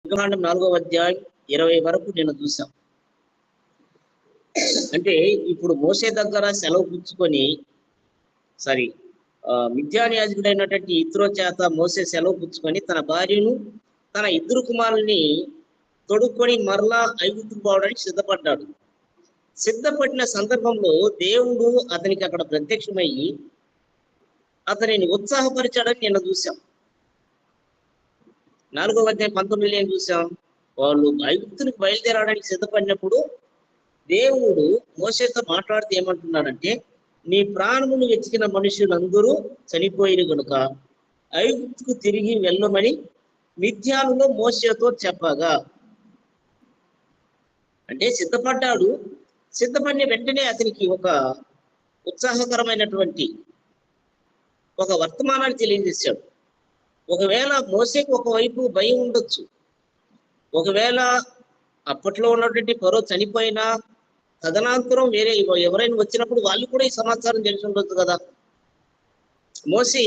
నిర్గమాకాండం 4వ అధ్యాయం 20 వరకు నేను చూసాం. అంటే ఇప్పుడు మోసే దగ్గర సెలవు పుచ్చుకొని మిద్యాను యాజకుడైనటువంటి ఇత్రో చేత మోసే సెలవు పుచ్చుకొని తన భార్యను తన ఇద్దరు కుమారుల్ని తొడుక్కొని మరలా ఐగుప్తుకు పోవడానికి సిద్ధపడ్డాడు. సిద్ధపడిన సందర్భంలో దేవుడు అతనికి అక్కడ ప్రత్యక్షమయ్యి అతనిని ఉత్సాహపరిచాడని నిన్న చూసాం. 4వ అధ్యాయం 19 ఏం చూసాం? వాళ్ళు ఐగుప్తునికి బయలుదేరడానికి సిద్ధపడినప్పుడు దేవుడు మోసేతో మాట్లాడితే ఏమంటున్నాడంటే, నీ ప్రాణమును వెతికిన మనుషులందరూ చనిపోయిన కనుక ఐగుప్తుకు తిరిగి వెళ్ళమని మిద్యానులో మోసేతో చెప్పగా, అంటే సిద్ధపడ్డాడు. సిద్ధపడిన వెంటనే అతనికి ఒక ఉత్సాహకరమైనటువంటి ఒక వర్తమానాన్ని తెలియజేశాడు. ఒకవేళ మోసేకి ఒకవైపు భయం ఉండొచ్చు, ఒకవేళ అప్పట్లో ఉన్నటువంటి ఫరో చనిపోయినా తదనంతరం వేరే ఎవరైనా వచ్చినప్పుడు వాళ్ళు కూడా ఈ సమాచారం తెలిసి ఉండొచ్చు కదా. మోసే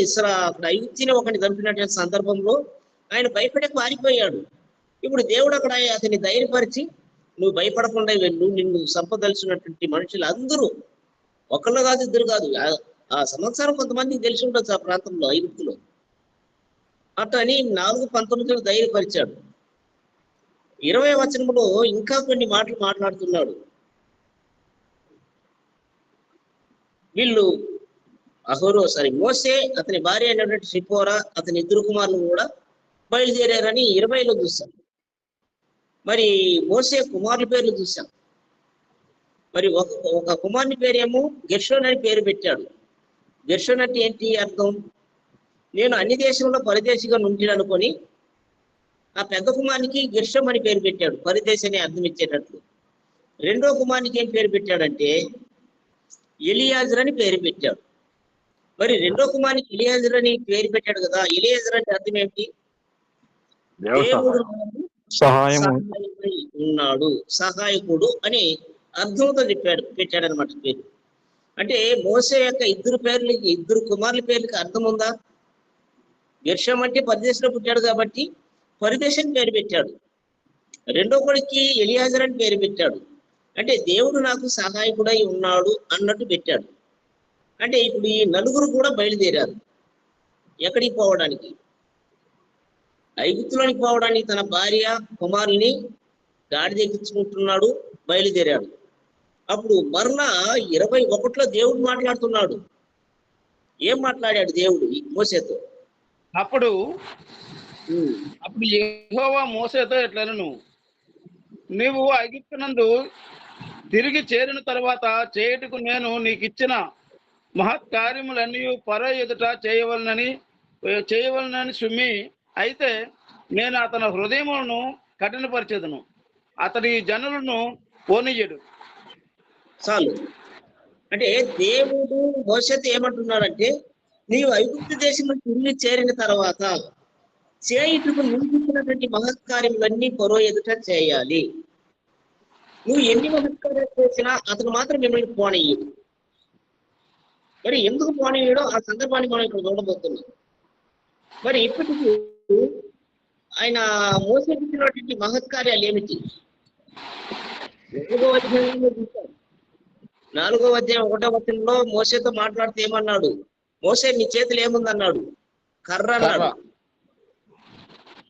అక్కడ ఐగుప్తిని ఒకటి చంపినటువంటి సందర్భంలో ఆయన భయపడే పారిపోయాడు. ఇప్పుడు దేవుడు అక్కడ అతన్ని ధైర్యపరిచి, నువ్వు భయపడకుండా వెళ్ళు, నిన్ను సంపదలిసినటువంటి మనుషులు అందరూ ఒకళ్ళు కాదు, ఇద్దరు కాదు, ఆ సంవత్సరం కొంతమందికి తెలిసి ఉండొచ్చు ఆ ప్రాంతంలో ఐగుప్తులో. అతని 4:19 ధైర్యపరిచాడు. 20వ వచనంలో ఇంకా కొన్ని మాటలు మాట్లాడుతున్నాడు. మోసే అతని భార్య అయినటువంటి సిపోరా అతని ఇద్దరు కుమారులు కూడా బయలుదేరారని 20లో చూసాం. మరి మోసే కుమారుల పేర్లు చూసాం. మరి ఒక కుమారుని పేరేమో గెర్షోన్ అని పేరు పెట్టాడు. గెర్షోన్ అంటే ఏంటి అర్థం? నేను అన్ని దేశంలో పరదేశిగా నుండి అనుకొని ఆ పెద్ద కుమారునికి గెర్షోం అని పేరు పెట్టాడు, పరదేశి అని అర్థం ఇచ్చేటట్లు. రెండో కుమారునికి ఏం పేరు పెట్టాడంటే ఎలియాజర్ అని పేరు పెట్టాడు. మరి రెండో కుమారునికి ఎలియాజర్ అని పేరు పెట్టాడు కదా. ఎలియాజర్ అంటే అర్థం ఏంటి? దేవుడు ఉన్నాడు, సహాయకుడు అని అర్థంతో పెట్టాడనమాట పేరు. అంటే మోసే యొక్క ఇద్దరు కుమారుల పేర్లకి అర్థం ఉందా? గెర్షోం అంటే పరదేశంలో పుట్టాడు కాబట్టి పరదేశం పేరు పెట్టాడు. రెండో కొడుక్కి ఎలియాజర్ అని పేరు పెట్టాడు. అంటే దేవుడు నాకు సహాయకుడై ఉన్నాడు అన్నట్టు పెట్టాడు. అంటే ఇప్పుడు ఈ నలుగురు కూడా బయలుదేరారు. ఎక్కడికి పోవడానికి? ఐగుప్తులోనికి పోవడానికి తన భార్య కుమారుల్ని గాడిద ఎక్కించుకుంటున్నాడు, బయలుదేరాడు. అప్పుడు మరలా 21లో దేవుడు మాట్లాడుతున్నాడు. ఏం మాట్లాడాడు దేవుడు మోసేతో? అప్పుడు యెహోవా మోసేతో ఎట్లనను, నీవు ఐగుప్తునందు తిరిగి చేరిన తర్వాత చేయుటకు నేను నీకు ఇచ్చిన మహత్ కార్యములన్నీ ఫరో ఎదుట చేయవలనని సుమ్మి, అయితే నేను అతని హృదయములను కఠినపరిచేదను, అతడి జనులను పోనీయడు. చాలు. అంటే దేవుడు మోసేతో ఏమంటున్నాడంటే, నీవు ఐగుప్తు దేశంలో తిరిగి చేరిన తర్వాత చేయుటకు నియమించినటువంటి మహత్కార్యములన్నీ ఫరో ఎదుట చేయాలి. నువ్వు ఎన్ని మహత్కార్యాలు చేసినా అతను మాత్రం మిమ్మల్ని పోనీయడు. మరి ఎందుకు పోనీయడో ఆ సందర్భాన్ని మనం ఇక్కడ చూడబోతున్నాం. మరి ఇప్పటికీ ఆయన మోసగించినటువంటి మహత్కార్యాలు ఏమిటి? 4వ అధ్యాయంలో చూశారు. 4వ అధ్యాయం 1వ వచనంలో మోసేతో మాట్లాడితే ఏమన్నాడు? మోసే నీ చేతులు ఏముందన్నాడు? కర్ర అన్నాడు.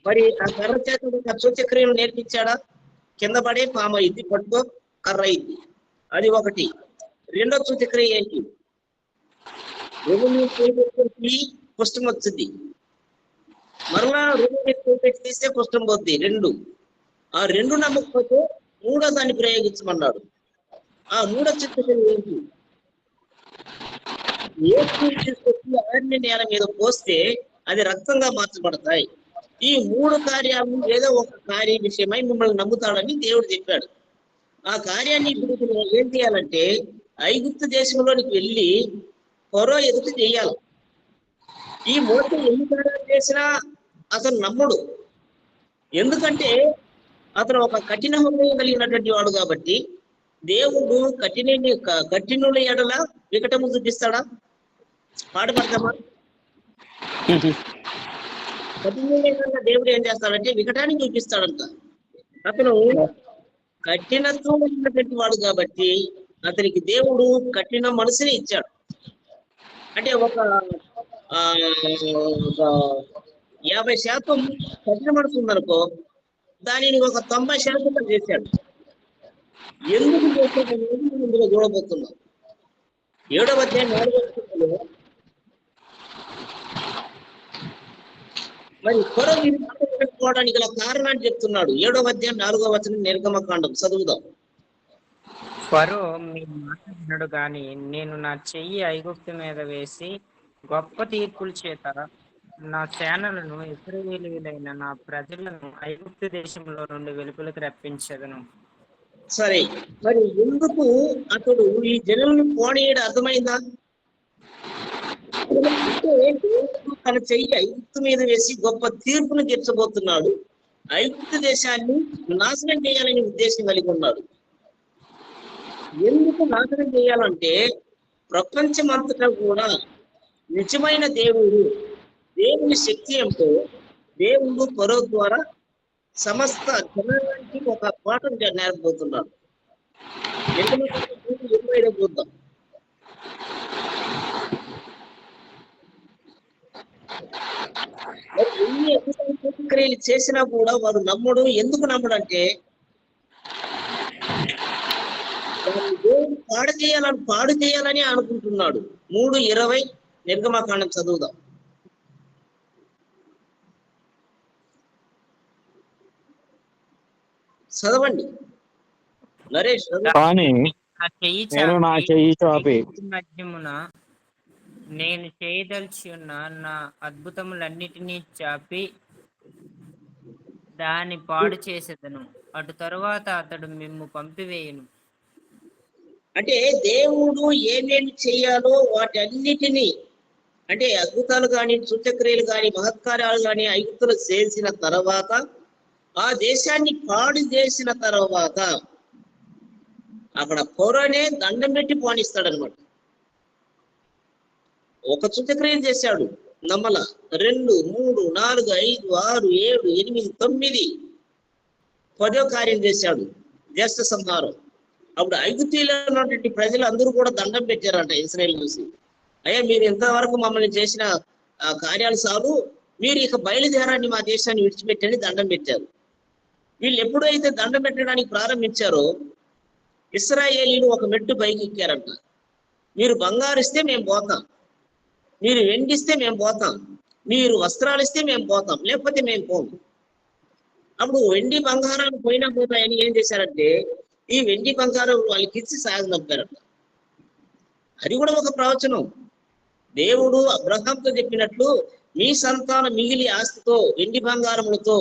మరి ఆ కర్ర చేత సూచక్రియలు నేర్పించాడా? కింద పడే పాము అయింది, పట్టుకో కర్ర అయింది. అది ఒకటి. రెండో సూచక్రియ ఏంటి? కుష్టం వచ్చింది. మరలా పెట్టి తీస్తే కుష్టం పోద్ది. ఆ రెండు నమ్మకపోతే మూడో దాన్ని ప్రయోగించమన్నాడు. ఆ మూడో సూచక్రియ ఏంటి? ఏ తీసుకొచ్చి ఆరిని నేల మీద పోస్తే అది రక్తంగా మార్చబడతాయి. ఈ 3 కార్యాలు ఏదో ఒక కార్య విషయమై మిమ్మల్ని నమ్ముతాడని దేవుడు చెప్పాడు. ఆ కార్యాన్ని ఇప్పుడు ఏం చేయాలంటే ఐగుప్తు దేశంలోనికి వెళ్ళి ఫరో ఎదుట చేయాలి. ఈ మోస ఎన్ని కార్యాలు చేసినా అతను నమ్మడు. ఎందుకంటే అతను ఒక కఠిన హృదయం కలిగినటువంటి వాడు కాబట్టి. దేవుడు కఠినుల ఎడల వికటము చూపిస్తాడా? పాట పడతామా? కఠినంగా దేవుడు ఏం చేస్తాడంటే వికటాన్ని చూపిస్తాడంట. అతను కఠినత్వం ఉన్నటువంటి వాడు కాబట్టి అతనికి దేవుడు కఠిన మనసుని ఇచ్చాడు. అంటే ఒక ఆ ఒక 50% కఠిన మనసు ఉందనుకో, దానిని ఒక 90% చేశాడు. ఎందుకు చేశాడు అనేది మనం ఇందులో చూడబోతున్నాం. 7వ అధ్యాయం 4వ వచనంలో మరి ఫరో వీరి మాట వినకపోవడానికి గల కారణాన్ని చెప్తున్నాడు. 7వ అధ్యాయం 4వ వచనం నిర్గమకాండం చదువుదాం. ఫరో మీ మాట వినడు గాని నేను నా చెయ్యి ఐగుప్తు మీద వేసి గొప్ప తీర్పుల చేత నా సేనలను ఇశ్రాయేలీయులైన నా ప్రజలను ఐగుప్తు దేశంలో నుండి వెలుపలికి రప్పించెదను. సరే, మరి ఎందుకు అతడు ఈ జనులను పోనీయడం అర్థమైందా? తన చెయ్యి ఐగుప్తు మీద వేసి గొప్ప తీర్పును తీర్చబోతున్నాడు. ఐగుప్తు దేశాన్ని నాశనం చేయాలని ఉద్దేశం కలిగి ఉన్నాడు. ఎందుకు నాశనం చేయాలంటే ప్రపంచమంతటా కూడా నిజమైన దేవుని శక్తి ఏమిటో దేవుడు ఫరో ద్వారా సమస్త జనానికి ఒక పాఠం నేర్పబోతున్నాడు. 20 చూద్దాం. ఎన్ని క్రియలు చేసినా కూడా వాడు నమ్మడు. ఎందుకు నమ్మడంటే దేవుడు పాడు చేయాలని అనుకుంటున్నాడు. 3:20 నిర్గమకాండం చదువుదాం. చదవండి నరేష్. కానీ నేను నా చెయ్యి చాపి మధ్యమున నేను చేయదలిచి ఉన్న నా అద్భుతములన్నిటినీ చాపి దాన్ని పాడు చేసేదను. అటు తరువాత అతడు మిమ్ము పంపివేయును. అంటే దేవుడు ఏమేమి చేయాలో వాటి అన్నిటినీ, అంటే అద్భుతాలు కానీ సూచక్రియలు కానీ మహత్కార్యాలు కానీ ఐగుప్తులు చేసిన తర్వాత, ఆ దేశాన్ని పాడు చేసిన తర్వాత అక్కడ ఫరోనే దండం పెట్టి పోనిస్తాడనమాట. ఒక సూచక్రియలు చేశాడు, నమ్మల. 2, 3, 4, 5, 6, 7, 8, 9 10వ కార్యం చేశాడు, జ్యేష్ఠ సంహారం. అప్పుడు ఐగుప్తులో ఉన్నటువంటి ప్రజలు అందరూ కూడా దండం పెట్టారంట ఇశ్రాయేలు చూసి. అయ్యా, మీరు ఇంతవరకు మమ్మల్ని చేసిన కార్యాలు సారు, మీరు ఇక బయలుదేరాన్ని మా దేశాన్ని విడిచిపెట్టని దండం పెట్టారు. వీళ్ళు ఎప్పుడైతే దండం పెట్టడానికి ప్రారంభించారో ఇశ్రాయేలీలు ఒక మెట్టు పైకి ఎక్కారంట. మీరు బంగారు ఇస్తే మేము పోతాం, మీరు వెండిస్తే మేము పోతాం, మీరు వస్త్రాలు ఇస్తే మేము పోతాం, లేకపోతే మేము పోము. అప్పుడు వెండి బంగారాలు పోయినా పోతాయని ఏం చేశారంటే ఈ వెండి బంగారం వాళ్ళకి ఇచ్చి సాగనంపారట. అది కూడా ఒక ప్రవచనం. దేవుడు అబ్రహాంతో చెప్పినట్లు మీ సంతానం మిగిలి ఆస్తితో వెండి బంగారములతో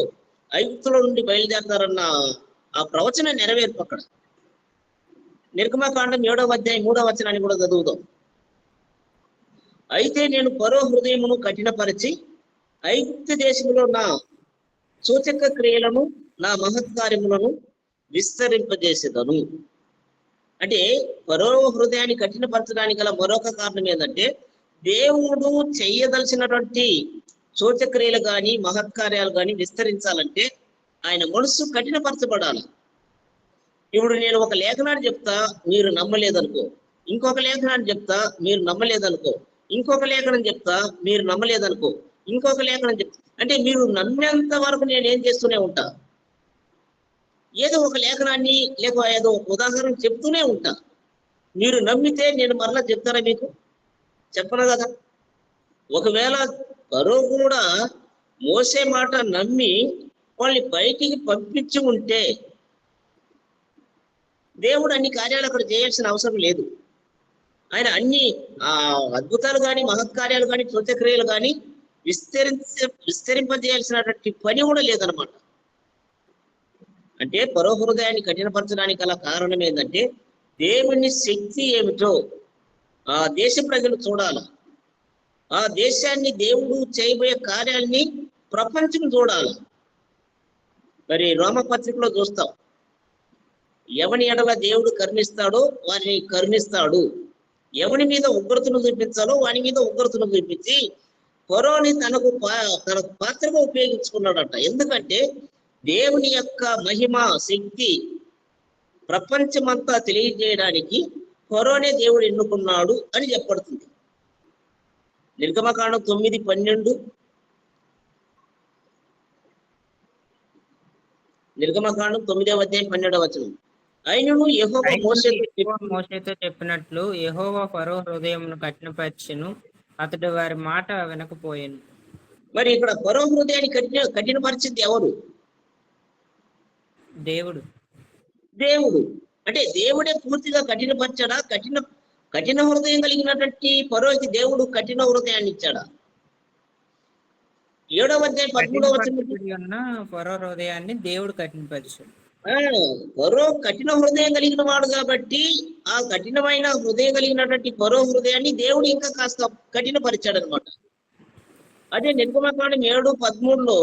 ఐగుప్తుల నుండి బయలుదేరతారన్న ఆ ప్రవచనం నెరవేర్పు అక్కడ. నిర్గమకాండం 7వ అధ్యాయం 3వ వచనాన్ని కూడా చదువుదాం. అయితే నేను ఫరో హృదయమును కఠినపరిచి ఐగుప్తు దేశంలో నా సూచక క్రియలను నా మహత్కార్యములను విస్తరింపజేసేదను. అంటే ఫరో హృదయాన్ని కఠినపరచడానికి గల మరొక కారణం ఏంటంటే దేవుడు చెయ్యదలసినటువంటి సూచక్రియలు కానీ మహత్కార్యాలు కానీ విస్తరించాలంటే ఆయన మనసు కఠినపరచబడాలి. ఇప్పుడు నేను ఒక లేఖనాన్ని చెప్తా, మీరు నమ్మలేదనుకో. ఇంకొక లేఖనాన్ని చెప్తా, మీరు నమ్మలేదనుకో. ఇంకొక లేఖనం చెప్తా, మీరు నమ్మలేదనుకో. ఇంకొక లేఖనం చెప్తా, అంటే మీరు నమ్మేంత వరకు నేను ఏం చేస్తూనే ఉంటా, ఏదో ఒక లేఖనాన్ని లేక ఏదో ఒక ఉదాహరణ చెప్తూనే ఉంటా. మీరు నమ్మితే నేను మరలా చెప్తారా? మీకు చెప్పను కదా. ఒకవేళ ఫరో కూడా మోసే మాట నమ్మి వాళ్ళని బయటికి పంపించి ఉంటే దేవుడు అన్ని కార్యాలు అక్కడ చేయాల్సిన అవసరం లేదు. ఆయన అద్భుతాలు కానీ మహత్కార్యాలు కానీ సూచక్రియలు కానీ విస్తరింపజేయాల్సినటువంటి పని కూడా లేదనమాట. అంటే ఫరో హృదయాన్ని కఠినపరచడానికి గల కారణం ఏంటంటే దేవుని శక్తి ఏమిటో ఆ దేశ ప్రజలు చూడాలి. ఆ దేశాన్ని దేవుడు చేయబోయే కార్యాలని ప్రపంచం చూడాలి. మరి రోమపత్రికలో చూస్తాం, ఎవని ఎడల దేవుడు కరుణిస్తాడో వారిని కరుణిస్తాడు, ఎవని మీద ఉగ్రతను చూపించాలో వాని మీద ఉగ్రతను చూపించి ఫరోని తన పాత్రగా ఉపయోగించుకున్నాడట. ఎందుకంటే దేవుని యొక్క మహిమ శక్తి ప్రపంచమంతా తెలియజేయడానికి ఫరోనే దేవుడు ఎన్నుకున్నాడు అని చెప్పబడుతుంది. నిర్గమకాండం 9:12, నిర్గమకాండం 9:12. అయినను యెహోవా మోషేతో చెప్పినట్లు యెహోవా ఫరో హృదయమును కఠినపరచెను, అతడు వారి మాట వినకపోయాను. మరి ఇక్కడ ఫరో హృదయాన్ని కఠినపరిచింది ఎవరు? దేవుడు. దేవుడు. అంటే దేవుడే పూర్తిగా కఠినపరచాడా? కఠిన హృదయం కలిగినటువంటి ఫరోకి దేవుడు కఠిన హృదయాన్ని ఇచ్చాడా? 7వ అధ్యాయం 13వ వచనం. ఫరో హృదయాన్ని దేవుడు కఠినపరిచాడు. ఫరో కఠిన హృదయం కలిగిన వాడు కాబట్టి ఆ కఠినమైన హృదయం కలిగినటువంటి ఫరో హృదయాన్ని దేవుడు ఇంకా కాస్త కఠినపరిచాడు అనమాట. అదే నిర్గమకాండం 7:13లో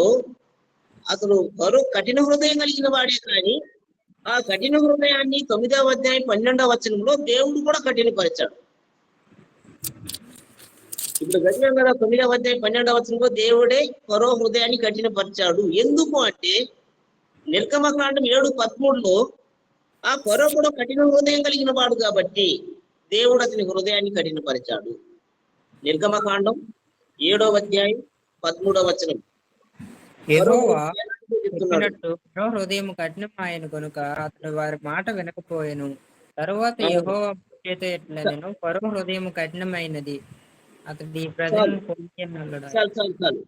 అసలు ఫరో కఠిన హృదయం కలిగిన వాడే కానీ ఆ కఠిన హృదయాన్ని 9వ అధ్యాయం 12వ వచనంలో దేవుడు కూడా కఠినపరిచాడు. ఇప్పుడు గడిచాం కదా, 9వ అధ్యాయం 12వ వచనంలో దేవుడే ఫరో హృదయాన్ని కఠినపరిచాడు. ఎందుకు అంటే నిర్గమకాండం 7:13లో ఆ ఫరో కూడా కఠిన హృదయం కలిగిన వాడు కాబట్టి దేవుడు అతని హృదయాన్ని కఠినపరిచాడు. నిర్గమకాండం 7వ అధ్యాయం 13వ వచనం. యెహోవా చెప్పినట్టు ఫరో హృదయం కఠినమాయను కనుక అతడు వారి మాట వినకపోయెను. తరువాత యెహోవా మోషేతో ఇట్లనెను, ఫరో హృదయం కఠినమైనది, అతడు ఈ ప్రజలను కొలిచెనన్నాడు. చాలు.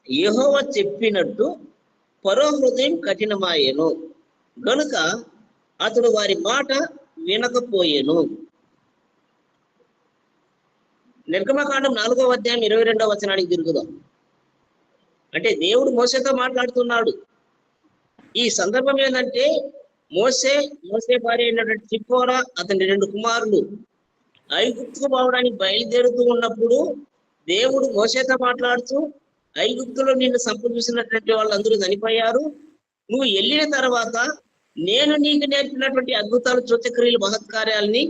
యెహోవా చెప్పినట్టు ఫరో హృదయం కఠినమాయెను గనుక అతడు వారి మాట వినకపోయెను. నిర్గమకాండం 4వ అధ్యాయం 22వ వచనానికి తిరుగుదాం. అంటే దేవుడు మోసేతో మాట్లాడుతున్నాడు. ఈ సందర్భం ఏంటంటే మోసే భార్య అయినటువంటి సిప్పోరా, అతని 2 కుమారులు ఐగుప్తుకు పోవడానికి బయలుదేరుతూ ఉన్నప్పుడు దేవుడు మోసేతో మాట్లాడుతూ, ఐగుప్తులో నిన్ను సంపూజించినటువంటి వాళ్ళందరూ చనిపోయారు, నువ్వు వెళ్ళిన తర్వాత నేను నీకు నేర్పినటువంటి అద్భుతాలు, సూచక్రియలు, మహత్కార్యాలని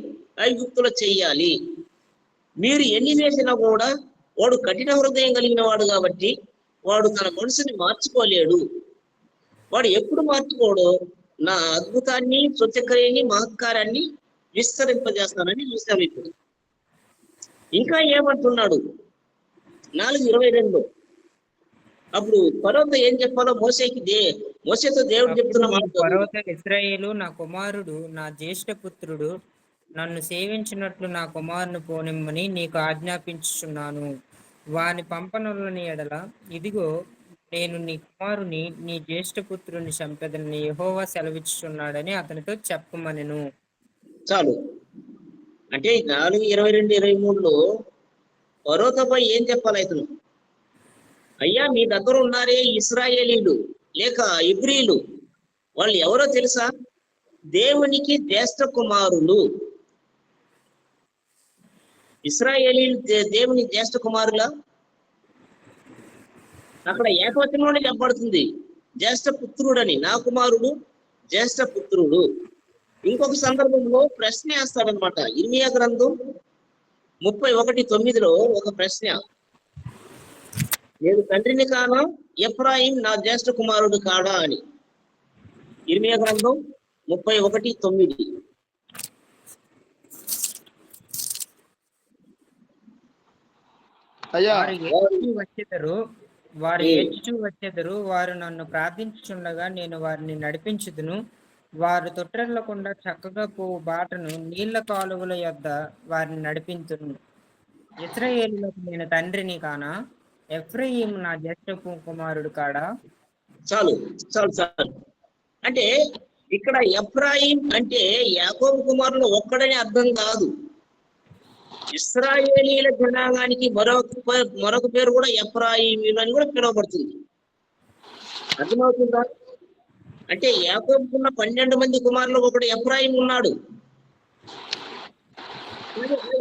ఐగుప్తులో చెయ్యాలి. మీరు ఎన్ని చేసినా కూడా వాడు కఠిన హృదయం కలిగిన వాడు కాబట్టి వాడు తన మనసుని మార్చుకోలేడు. వాడు ఎప్పుడు మార్చుకోడు, నా అద్భుతాన్ని, సూచక్రియని, మహత్కారాన్ని విస్తరింపజేస్తానని చూసాం. ఇప్పుడు ఇంకా ఏమంటున్నాడు 4:22. అప్పుడు ఫరోతో ఏం చెప్పాలో మోసేతో దేవుడు చెప్తున్న మాట, ఇశ్రాయేలు నా కుమారుడు, నా జ్యేష్ఠ పుత్రుడు, నన్ను సేవించినట్లు నా కుమారుని పోనిమ్మని నీకు ఆజ్ఞాపించుచున్నాను. వాని పంపనులని ఎడల ఇదిగో నేను నీ కుమారుని, నీ జ్యేష్ఠ పుత్రుని చంపెదనని యెహోవా సెలవిచ్చుచున్నాడని అతనితో చెప్పమనెను. చాలు. అంటే 4:22-23లో ఫరోతో పోయి ఏం చెప్పాలి ఇతను? అయ్యా, మీ దగ్గర ఉన్నారే ఇశ్రాయేలీలు లేక ఇబ్రీలు, వాళ్ళు ఎవరో తెలుసా? దేవునికి జ్యేష్ఠ కుమారులు. ఇశ్రాయేలీలు దేవుని జ్యేష్ఠ కుమారులా? అక్కడ ఏకవచనంలోనే చెప్పబడుతుంది జ్యేష్ఠ పుత్రుడని. నా కుమారుడు జ్యేష్ఠ పుత్రుడు. ఇంకొక సందర్భంలో ప్రశ్న వేస్తాడనమాట. ఇర్మియా గ్రంథం 31:9లో ఒక ప్రశ్న, నేను తండ్రిని కానా, ఎఫ్రాయిం నా జ్యేష్ఠ కుమారుడు కాడా అని. ఇర్మియా గ్రంథం 31:9. వారు ఏడ్చుచూ వచ్చెదరు, వారు నన్ను ప్రార్థించుచుండగా నేను వారిని నడిపించుదును. వారు తొట్రెళ్లకుండా చక్కగా పోవు బాటను, నీళ్ల కాలువల యొద్ద వారిని నడిపించును. ఇశ్రాయేలులకు నేను తండ్రిని కానా, ఎఫ్రాయిము నా జ్యేష్ఠ కుమారుడు కాడా? చాలు. అంటే ఇక్కడ ఎఫ్రాయిం అంటే యాకోబు కుమారులు ఒక్కడని అర్థం కాదు. ఇశ్రాయేలీల జనాంగానికి మరొక పేరు కూడా ఎఫ్రాయిమీలు అని కూడా పిలువబడుతుంది. అర్థమవుతుందా? అంటే యాకోబుకున్న 12 మంది కుమారులు ఒకడు ఎఫ్రాయిం ఉన్నాడు.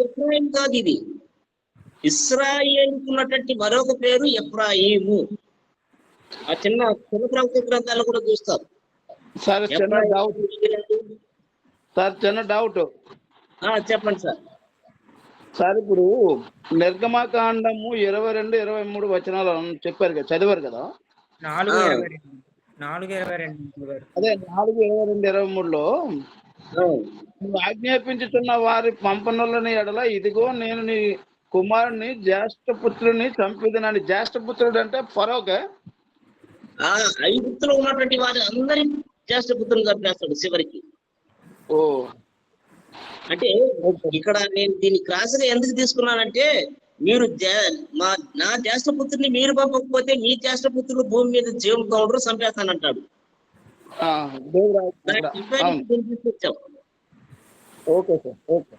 ఎఫ్రాయిం కాదు ఇది. ఇశ్రాయేలుకున్నటువంటి మరొక పేరు ఎఫ్రాయిము. ఆ చిన్న ప్రవక్త గ్రంథాలు కూడా చూస్తారు. సార్ చిన్న డౌట్ చెప్పండి సార్. సార్ ఇప్పుడు నిర్గమకాండము 22-23 వచనాలు చెప్పారు కదా, చదివారు కదా. 4:22 గారు. అదే 4:22-23లో నువ్వు ఆజ్ఞాపించుతున్న వారి పంపనులని ఎడల ఇదిగో నేను నీ కుమారుని జ్యేష్ఠపుత్రుని చంపిదనని. జ్యేష్ఠపుత్రుడు అంటే ఫరోకే. ఆ ఐగుప్తులో ఉన్నటువంటి వారి అందరి జ్యేష్ఠపుత్రులు చంపేస్తాడు చివరికి. ఓ అంటే ఇక్కడ నేను దీన్ని క్రాస్గా ఎందుకు తీసుకున్నానంటే, మీరు నా జ్యేష్ఠపుత్రుని మీరు పంపకపోతే మీ జ్యేష్ఠపుత్రులు భూమి మీద జీవంతో ఉండరు, చంపేస్తానంటాడు. Okay sir, okay.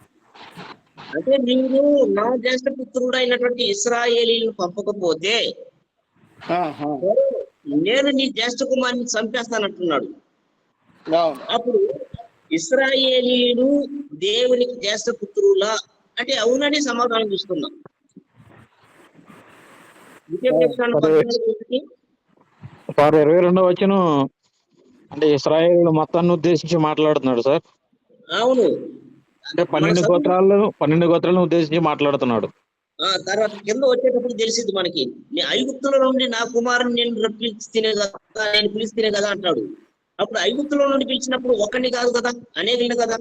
అంటే మీరు నా జ్యేష్ఠపుత్రుడు అయినటువంటి ఇశ్రాయేలీలను పంపకపోతే నేను నీ జ్యేష్ఠ కుమారుని చంపేస్తానంటున్నాడు. అప్పుడు ఇశ్రాయేలీలు దేవునికి జ్యేష్ఠపుత్రులా అంటే అవునని సమాధానం ఇస్తున్నాం. సార్ 22వ వచనం అంటే ఇశ్రాయేలు మొత్తాన్ని ఉద్దేశించి మాట్లాడుతున్నాడు సార్. అవును, అంటే 12 గోత్రాలను ఉద్దేశించి మాట్లాడుతున్నాడు. తర్వాత కింద వచ్చేటప్పుడు తెలిసింది మనకి, ఐగుప్తుల నుండి నా కుమారుని నేను రప్పిస్తేనే కదా, నేను పిలిస్తేనే కదా అంటాడు. అప్పుడు ఐగుప్తుల నుండి పిలిచినప్పుడు ఒకరిని కాదు కదా, అనేకులు కదా.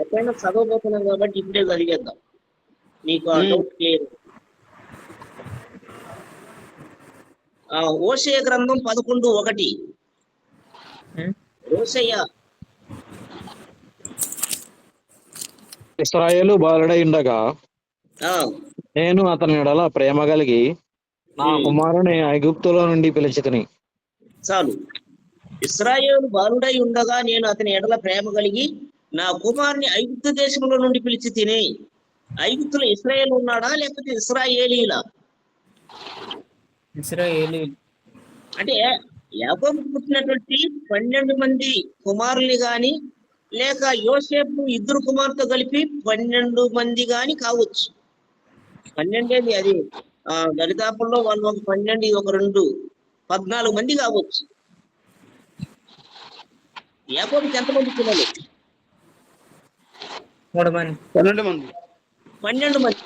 ఎక్కడైనా చదవబోతున్నాం కాబట్టి ఇప్పుడే చదివేద్దాం, నీకు ఆ డౌట్ క్లియర్. హోషేయ గ్రంథం 11:1. హోషేయ ఇశ్రాయేలు బాలుడై ఉండగా నేను అతని ఎడల ప్రేమ కలిగి నా కుమారుని ఐగుప్తులో నుండి పిలిచితిని. చాలు. ఇశ్రాయేలు బాలుడై ఉండగా నేను అతని ఎడల ప్రేమ కలిగి నా కుమారుని ఐగుప్తు దేశంలో నుండి పిలిచి తిని. ఐగుప్తులో ఇశ్రాయేలు ఉన్నాడా లేకపోతే ఇశ్రాయేలీలా? ఇశ్రాయేలీయులు. అంటే యాకోబు పుట్టినటువంటి 12 మంది కుమారుల్ని గాని లేక యోసేపు 2 కుమారుతో కలిపి 12 మంది గాని కావచ్చు. 12 అది దళితాపుల్లో వాళ్ళు ఒక 12, ఒక 2, 14 మంది కావచ్చు. యాకోబుకి ఎంతమంది పిల్లలు? 3 మంది. 12 మంది. 12 మంది.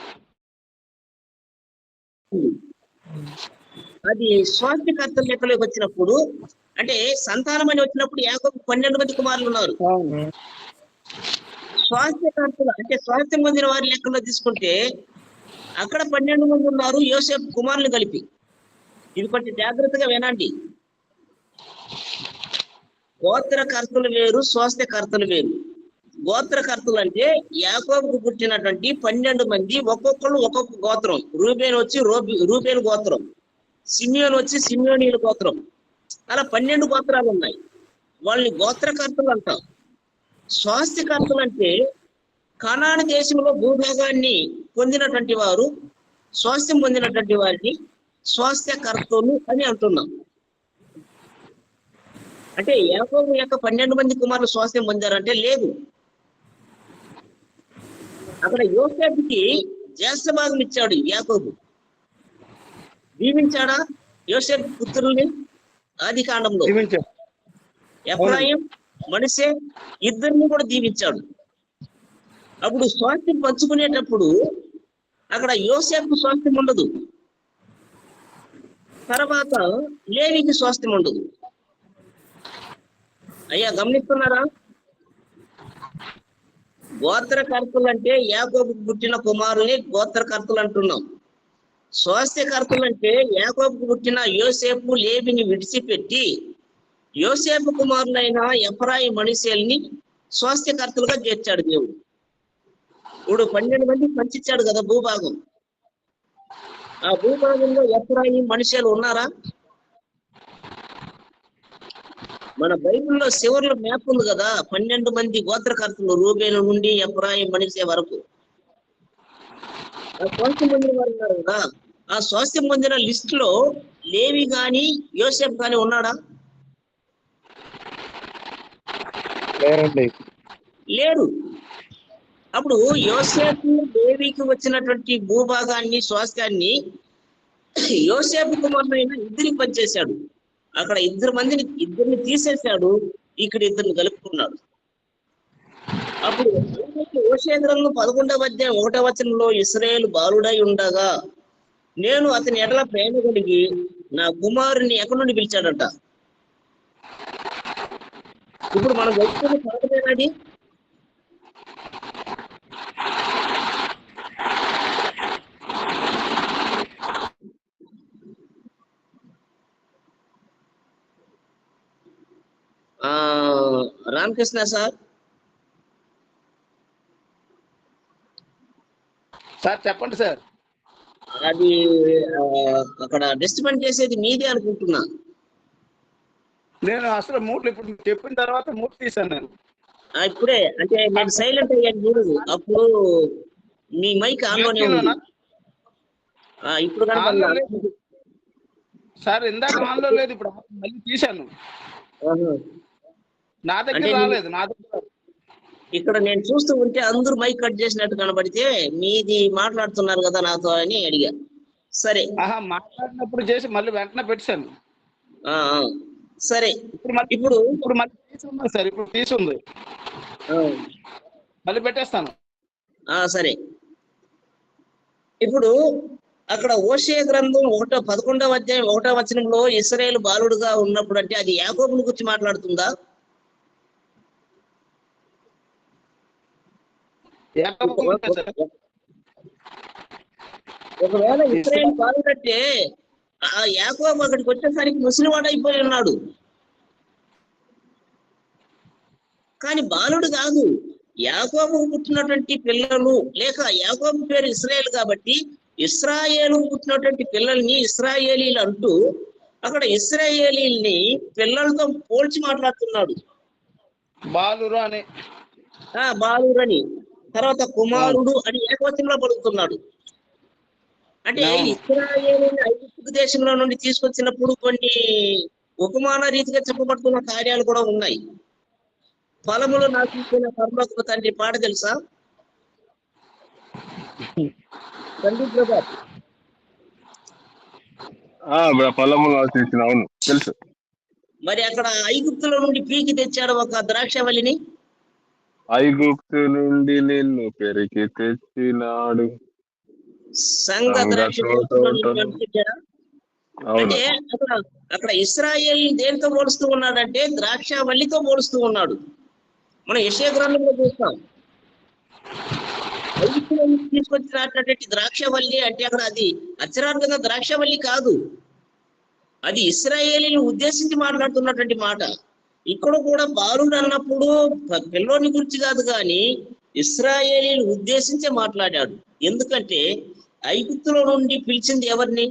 అది స్వాస్థ్యకర్తల లెక్కలోకి వచ్చినప్పుడు, అంటే సంతానం అని వచ్చినప్పుడు యాకోబు 12 మంది కుమారులు ఉన్నారు. స్వాస్థ్యకర్తలు అంటే స్వాస్థ్యం పొందిన వారి లెక్కలో తీసుకుంటే అక్కడ 12 మంది ఉన్నారు, యోసేపు కుమారులు కలిపి. ఇది కొంచెం జాగ్రత్తగా వినండి. గోత్రకర్తలు వేరు, స్వాస్థ్యకర్తలు వేరు. గోత్రకర్తలు అంటే యాకోబుకు పుట్టినటువంటి 12 మంది, ఒక్కొక్కరు ఒక్కొక్క గోత్రం. రూబేన్ వచ్చి రూబేన్ గోత్రం, సిమియోన్ వచ్చి సిమియోనీయుల గోత్రం. అలా 12 గోత్రాలు ఉన్నాయి. వాళ్ళని గోత్రకర్తలు అంటాం. స్వాస్థ్యకర్తలు అంటే కనాను దేశంలో భూభాగాన్ని పొందినటువంటి వారు, స్వాస్థ్యం పొందినటువంటి వారిని స్వాస్థ్యకర్తలు అని అంటున్నాం. అంటే యాకోబు యొక్క 12 మంది కుమారులు స్వాస్థ్యం పొందారంటే లేదు. అక్కడ యోసేపుకి జ్యేష్ఠ భాగం ఇచ్చాడు యాకోబు. దీవించాడా యోసేపు పుత్రుల్ని? ఆది కాండంలో ఎఫ్రాయిం, మనష్షే ఇద్దరిని కూడా దీవించాడు. అప్పుడు స్వాస్థ్యం పంచుకునేటప్పుడు అక్కడ యోసేపు స్వాస్థ్యం ఉండదు, తర్వాత లేవికి స్వాస్థ్యం ఉండదు. అయ్యా గమనిస్తున్నారా? గోత్రకర్తలు అంటే యాకోబుకు పుట్టిన కుమారుని గోత్రకర్తలు అంటున్నాం. స్వాస్థ్యకర్తలు అంటే యాకోబుకు పుట్టిన యోసేపు, లేవిని విడిచిపెట్టి యోసేపు కుమారులైన ఎఫ్రాయి, మనష్షేల్ని స్వాస్థ్యకర్తలుగా చేర్చాడు దేవుడు. ఇప్పుడు 12 మంది పంచిచ్చాడు కదా భూభాగం. ఆ భూభాగంలో ఎఫ్రాయి, మనష్షేలు ఉన్నారా? మన బైబిల్లో చివరిలో మ్యాప్ ఉంది కదా, 12 మంది గోత్రకర్తలు, రూబేను నుండి ఎఫ్రాయి, మనష్షే వరకు. ఆ స్వాస్థ్యం పొందిన వారు ఉన్నారు కదా, ఆ స్వాస్థ్యం పొందిన లిస్ట్ లో లేవి గాని యోసేపు గాని ఉన్నాడా? లేరు. అప్పుడు యోసేపు లేవికి వచ్చినటువంటి భూభాగాన్ని, స్వాస్థ్యాన్ని యోసేపు కుమారులైన ఇద్దరికి పనిచేశాడు. అక్కడ 2 మందిని తీసేశాడు, ఇక్కడ 2 కలుపుకున్నాడు. అప్పుడు హోషేయ గ్రంథం 11వ అధ్యాయం 1వ వచనంలో ఇశ్రాయేలు బాలుడై ఉండగా నేను అతని ఎడల ప్రేమ కలిగి నా కుమారుని ఎక్కడి నుండి పిలిచాడట. ఇప్పుడు మనం వెళ్తున్న పరమేనాది రామకృష్ణ సార్ చెప్పండి సార్. అది అక్కడ డిస్టర్బెన్స్ చేసేది మీదే అనుకుంటున్నా. నేను అసలు మూట్లు ఇప్పుడు చెప్పిన తర్వాత మూట్లు తీసాను నేను. ఇప్పుడే అంటే నేను సైలెంట్ అయ్యాను చూడు, అప్పుడు మీ మైక్ ఆన్లోనే ఉంది. ఇప్పుడు సార్ ఇందాక ఆన్లో లేదు, ఇప్పుడు మళ్ళీ తీశాను. నా దగ్గర రాలేదు. నా దగ్గర ఇక్కడ నేను చూస్తూ ఉంటే అందరూ మైక్ కట్ చేసినట్టు కనబడితే మీది మాట్లాడుతున్నారు కదా నాతో అని అడిగా. సరే మాట్లాడినప్పుడు చేసి మళ్ళీ వెంటనే పెట్టాను. సరే ఇప్పుడు మళ్ళీ తీసుంది సార్, ఇప్పుడు తీసుంది మళ్ళీ పెట్టేస్తాను. సరే ఇప్పుడు అక్కడ హోషేయ గ్రంథం 11వ అధ్యాయం 1వ వచనంలో ఇశ్రాయేలు బాలుడుగా ఉన్నప్పుడు అంటే అది యాకోబుని గురించి మాట్లాడుతుందా? ఒకవేళ ఇశ్రాయేలు బాలుడంటే ఆ యాకోబు అక్కడికి వచ్చేసరికి ముసలివాడు అయిపోయి ఉన్నాడు, కానీ బాలుడు కాదు. యాకోబు పుట్టినటువంటి పిల్లలు, లేక యాకోబు పేరు ఇశ్రాయేలు కాబట్టి ఇశ్రాయేలు పుట్టినటువంటి పిల్లల్ని ఇశ్రాయేలీలు అంటూ అక్కడ ఇశ్రాయేలీల్ని పిల్లలతో పోల్చి మాట్లాడుతున్నాడు. బాలురు అని, బాలురని, తర్వాత కుమారుడు అని ఏకవచనంలో పలుకుతున్నాడు. అంటే ఇశ్రాయేలీని ఐగుప్తు దేశంలో నుండి తీసుకొచ్చినప్పుడు కొన్ని ఉపమాన రీతిగా చెప్పబడుతున్న కార్యాలు కూడా ఉన్నాయి. ఫలములు నాకు ఇచ్చిన పరలోకపు తండ్రి పాట తెలుసా? తండ్రి ప్రభాత్ ఫలములు ఆశించిన, అవును తెలుసు. మరి అక్కడ ఐగుప్తులో నుండి పీకి తెచ్చాడు ఒక ద్రాక్షవల్లిని. ఐగుప్తు నుండి నిన్ను పెరికి తెచ్చినాడు సంఘ ద్రాక్ష అంటే అక్కడ ఇశ్రాయేల్ దేనితో పోలుస్తూ ఉన్నాడంటే ద్రాక్షవల్లితో పోలుస్తూ ఉన్నాడు. మనం యెషయా గ్రంథంలో చూస్తాం. ఐగుప్తులో నుంచి తీసుకొచ్చినటువంటి ద్రాక్షవల్లి అంటే అక్కడ అది అక్షరార్థంగా ద్రాక్షవల్లి కాదు, అది ఇశ్రాయేలీని ఉద్దేశించి మాట్లాడుతున్నటువంటి మాట. ఇక్కడ కూడా బాలుడు అన్నప్పుడు పిల్లోని గురించి కాదు, కానీ ఇశ్రాయేలీని ఉద్దేశించే మాట్లాడాడు. ఎందుకంటే ఐగుప్తులో నుండి పిలిచింది ఎవరిని?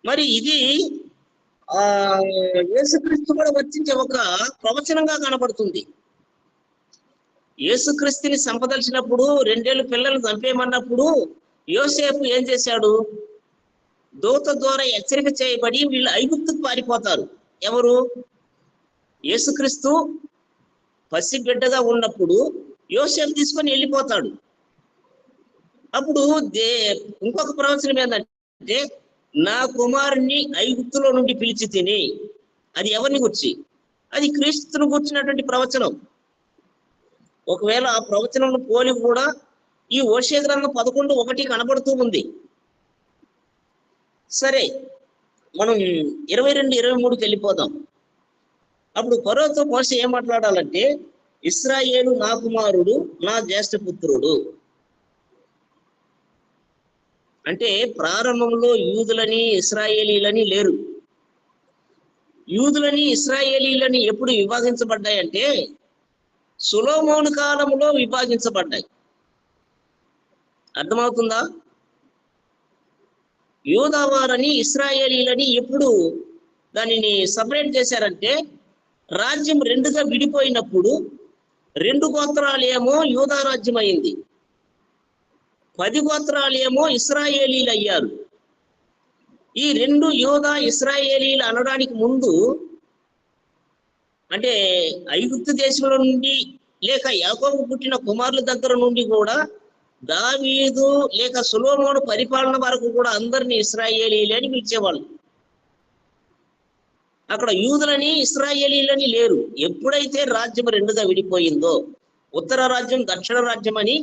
మరి ఇది యేసుక్రీస్తు కూడా వర్తించే ఒక ప్రవచనంగా కనబడుతుంది. యేసుక్రీస్తుని సంపదలిచినప్పుడు 2 ఏళ్ళు పిల్లలు చంపేయమన్నప్పుడు యోసేపు ఏం చేశాడు? దూత ద్వారా హెచ్చరిక చేయబడి వీళ్ళు ఐగుప్తుకు పారిపోతారు. ఎవరు? యేసుక్రీస్తు పసిబిడ్డగా ఉన్నప్పుడు యోసేపు తీసుకొని వెళ్ళిపోతాడు. అప్పుడు ఇంకొక ప్రవచనం ఏంటంటే నా కుమారుని ఐగుప్తులో నుండి పిలిచి తిని, అది ఎవరిని గురించి? అది క్రీస్తును గుర్చినటువంటి ప్రవచనం. ఒకవేళ ఆ ప్రవచనం పోలి కూడా ఈ హోషేయ గ్రంథం 11:1 కనబడుతూ ఉంది. సరే, మనం 22-23కి వెళ్ళిపోదాం. అప్పుడు ఫరోతో మోషే ఏం మాట్లాడాలంటే ఇశ్రాయేలు నా కుమారుడు, నా జ్యేష్ఠ పుత్రుడు. అంటే ప్రారంభంలో యూదులని ఇశ్రాయేలీలని లేరు. యూదులని ఇశ్రాయేలీలని ఎప్పుడు విభాగించబడ్డాయంటే సొలొమోను కాలంలో విభాగించబడ్డాయి. అర్థమవుతుందా? యూదావారని ఇశ్రాయేలీలని ఎప్పుడు దానిని సపరేట్ చేశారంటే రాజ్యం 2గా విడిపోయినప్పుడు 2 గోత్రాలేమో యూదా రాజ్యం అయింది, 10 గోత్రాలేమో ఇశ్రాయేలీలు అయ్యారు. ఈ 2 యూదా ఇశ్రాయేలీలు అనడానికి ముందు అంటే ఐగుప్తు దేశంలో నుండి లేక యాకోబు పుట్టిన కుమారుల దగ్గర నుండి కూడా దావీదు లేక సొలొమోను పరిపాలన వరకు కూడా అందరినీ ఇశ్రాయేలీలే అని పిలిచేవాళ్ళు. అక్కడ యూదులని ఇశ్రాయేలీలని లేరు. ఎప్పుడైతే రాజ్యం రెండుగా విడిపోయిందో, ఉత్తర రాజ్యం దక్షిణ రాజ్యం అని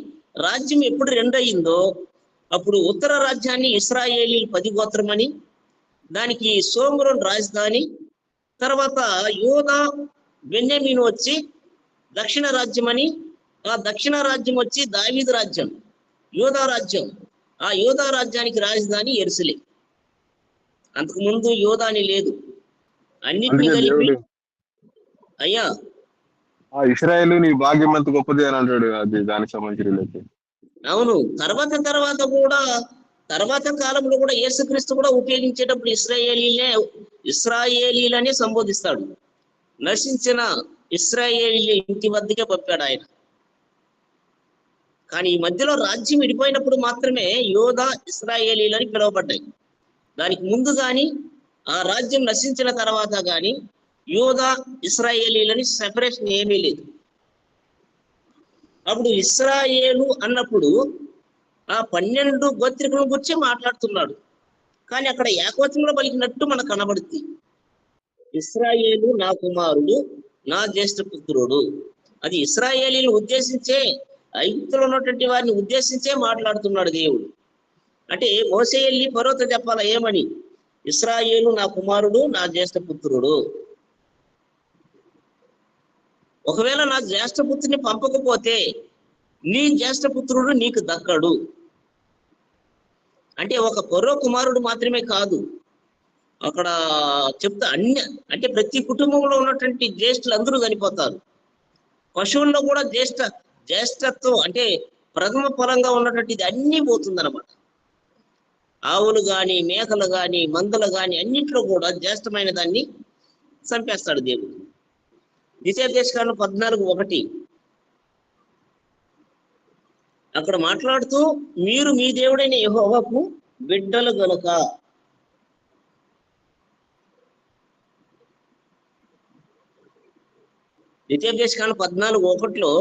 రాజ్యం ఎప్పుడు రెండయిందో అప్పుడు ఉత్తర రాజ్యాన్ని ఇశ్రాయేలీ 10 గోత్రం అని, దానికి సోమరోన్ రాజధాని, తర్వాత యూదా బెన్యామీను వచ్చి దక్షిణ రాజ్యం అని, ఆ దక్షిణ రాజ్యం వచ్చి దావీదు రాజ్యం, యూదా రాజ్యం. ఆ యూదా రాజ్యానికి రాజధాని యెరూషలేము. అంతకు ముందు యూదాని లేదు. అన్నిటినీ అందుకే కలిపి దేవుడు అయ్యా ఆ ఇస్రాయేలు నీ భాగ్యం అంత గొప్పది అని అంటాడు. అది దానికి సంబంధించి రిలేటెడ్. అవును. తర్వాత కూడా తర్వాత కాలంలో కూడా యేసుక్రీస్తు కూడా ఉపయోగించేటప్పుడు ఇస్రాయేలీలనే సంబోధిస్తాడు. నశించిన ఇశ్రాయేలీల ఇంటి వద్దకే పంపాడు ఆయన. కానీ ఈ మధ్యలో రాజ్యం విడిపోయినప్పుడు మాత్రమే యూదా ఇశ్రాయేలీలని పిలువబడ్డాయి. దానికి ముందు గాని ఆ రాజ్యం నశించిన తర్వాత గాని యూదా ఇశ్రాయేలీలని సెపరేషన్ ఏమీ లేదు. అప్పుడు ఇశ్రాయేలు అన్నప్పుడు ఆ 12 గోత్రికుల గురించి మాట్లాడుతున్నాడు. కానీ అక్కడ ఏకవచనంలో పలికినట్టు మనకు కనబడుతుంది. ఇశ్రాయేలు నా కుమారుడు, నా జ్యేష్ఠ పుత్రుడు. అది ఇశ్రాయేలీని ఉద్దేశించే, ఐగుప్తులో ఉన్నటువంటి వారిని ఉద్దేశించే మాట్లాడుతున్నాడు దేవుడు. అంటే మోసే వెళ్ళి ఫరోతో చెప్పాలా ఏమని? ఇశ్రాయేలు నా కుమారుడు, నా జ్యేష్ఠ పుత్రుడు. ఒకవేళ నా జ్యేష్ఠ పుత్రుని పంపకపోతే నీ జ్యేష్ఠ పుత్రుడు నీకు దక్కడు. అంటే ఒక ఫరో కుమారుడు మాత్రమే కాదు, అక్కడ చెప్తా అంటే ప్రతి కుటుంబంలో ఉన్నటువంటి జ్యేష్ఠులు అందరూ చనిపోతారు. పశువుల్లో కూడా జ్యేష్ఠత్వం అంటే ప్రథమ ఫలంగా ఉన్నటువంటిది అన్నీ పోతుందన్నమాట. ఆవులు గాని, మేకలు గాని, మందలు గాని అన్నింటిలో కూడా జ్యేష్ఠమైన దాన్ని చంపేస్తాడు దేవుడు. ద్వితీయోపదేశకాండం 14:1 అక్కడ మాట్లాడుతూ, మీరు మీ దేవుడైన యెహోవాకు బిడ్డలు గనుక. ద్వితీయోపదేశకాండం 14:1